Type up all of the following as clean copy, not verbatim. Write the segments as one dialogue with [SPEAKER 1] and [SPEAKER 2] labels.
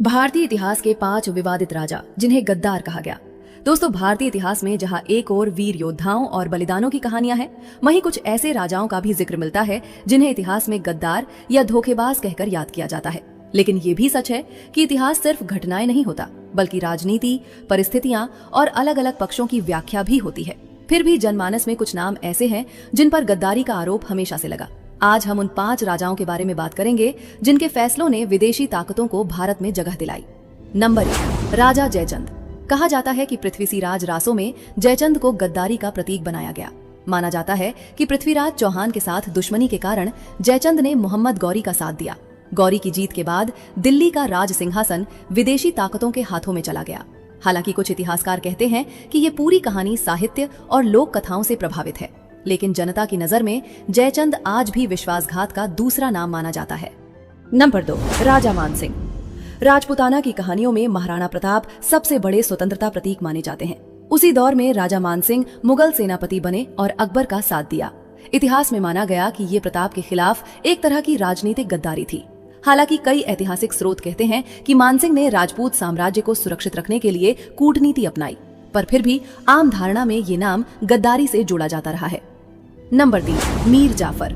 [SPEAKER 1] भारतीय इतिहास के 5 विवादित राजा जिन्हें गद्दार कहा गया। दोस्तों, भारतीय इतिहास में जहां एक और वीर योद्धाओं और बलिदानों की कहानियां हैं, वहीं कुछ ऐसे राजाओं का भी जिक्र मिलता है जिन्हें इतिहास में गद्दार या धोखेबाज कहकर याद किया जाता है। लेकिन ये भी सच है कि इतिहास सिर्फ घटनाएं नहीं होता, बल्कि राजनीति, परिस्थितियां और अलग अलग पक्षों की व्याख्या भी होती है। फिर भी जनमानस में कुछ नाम ऐसे हैं जिन पर गद्दारी का आरोप हमेशा से लगा। आज हम उन 5 राजाओं के बारे में बात करेंगे जिनके फैसलों ने विदेशी ताकतों को भारत में जगह दिलाई। नंबर 1, राजा जयचंद। कहा जाता है कि पृथ्वीराज रासों में जयचंद को गद्दारी का प्रतीक बनाया गया। माना जाता है कि पृथ्वीराज चौहान के साथ दुश्मनी के कारण जयचंद ने मोहम्मद गौरी का साथ दिया। गौरी की जीत के बाद दिल्ली का राज सिंहासन विदेशी ताकतों के हाथों में चला गया। हालांकि कुछ इतिहासकार कहते हैं कि ये पूरी कहानी साहित्य और लोक कथाओं से प्रभावित है, लेकिन जनता की नजर में जयचंद आज भी विश्वासघात का दूसरा नाम माना जाता है। नंबर 2, राजा मानसिंह। राजपूताना की कहानियों में महाराणा प्रताप सबसे बड़े स्वतंत्रता प्रतीक माने जाते हैं। उसी दौर में राजा मानसिंह मुगल सेनापति बने और अकबर का साथ दिया। इतिहास में माना गया कि ये प्रताप के खिलाफ एक तरह की राजनीतिक गद्दारी थी। हालांकि कई ऐतिहासिक स्रोत कहते हैं कि मानसिंह ने राजपूत साम्राज्य को सुरक्षित रखने के लिए कूटनीति अपनाई, पर फिर भी आम धारणा में ये नाम गद्दारी से जोड़ा जाता रहा है। नंबर 3, मीर जाफर।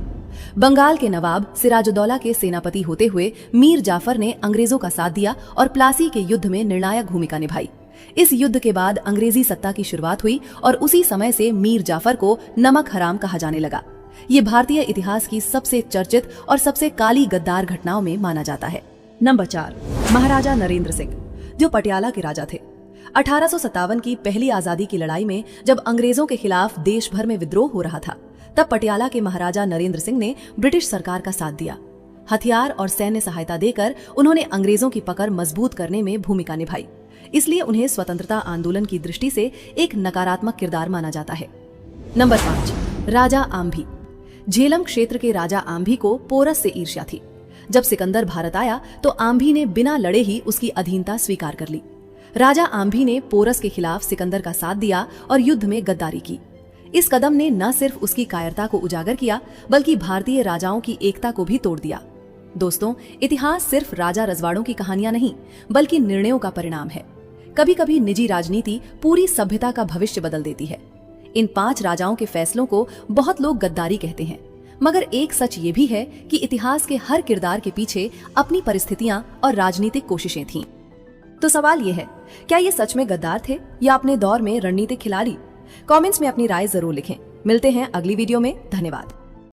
[SPEAKER 1] बंगाल के नवाब सिराजुद्दौला के सेनापति होते हुए मीर जाफर ने अंग्रेजों का साथ दिया और प्लासी के युद्ध में निर्णायक भूमिका निभाई। इस युद्ध के बाद अंग्रेजी सत्ता की शुरुआत हुई और उसी समय से मीर जाफर को नमक हराम कहा जाने लगा। ये भारतीय इतिहास की सबसे चर्चित और सबसे काली गद्दार घटनाओं में माना जाता है। नंबर 4, महाराजा नरेंद्र सिंह, जो पटियाला के राजा थे। 1857 की पहली आजादी की लड़ाई में जब अंग्रेजों के खिलाफ देश भर में विद्रोह हो रहा था, तब पटियाला के महाराजा नरेंद्र सिंह ने ब्रिटिश सरकार का साथ दिया। हथियार और सैन्य सहायता देकर उन्होंने अंग्रेजों की पकड़ मजबूत करने में भूमिका निभाई। इसलिए उन्हें स्वतंत्रता आंदोलन की दृष्टि से एक नकारात्मक किरदार माना जाता है। नंबर 5, राजा आम्भी। झेलम क्षेत्र के राजा आम्भी को पोरस से ईर्ष्या थी। जब सिकंदर भारत आया तो आम्भी ने बिना लड़े ही उसकी अधीनता स्वीकार कर ली। राजा आम्भी ने पोरस के खिलाफ सिकंदर का साथ दिया और युद्ध में गद्दारी की। इस कदम ने न सिर्फ उसकी कायरता को उजागर किया, बल्कि भारतीय राजाओं की एकता को भी तोड़ दिया। दोस्तों, इतिहास सिर्फ राजा रजवाड़ों की कहानियां नहीं, बल्कि निर्णयों का परिणाम है। कभी कभी निजी राजनीति पूरी सभ्यता का भविष्य बदल देती है। इन 5 राजाओं के फैसलों को बहुत लोग गद्दारी कहते हैं, मगर एक सच ये भी है कि इतिहास के हर किरदार के पीछे अपनी परिस्थितियां और राजनीतिक कोशिशें थीं। तो सवाल ये है, क्या ये सच में गद्दार थे या अपने दौर में रणनीतिक खिलाड़ी? कमेंट्स में अपनी राय जरूर लिखें। मिलते हैं अगली वीडियो में। धन्यवाद।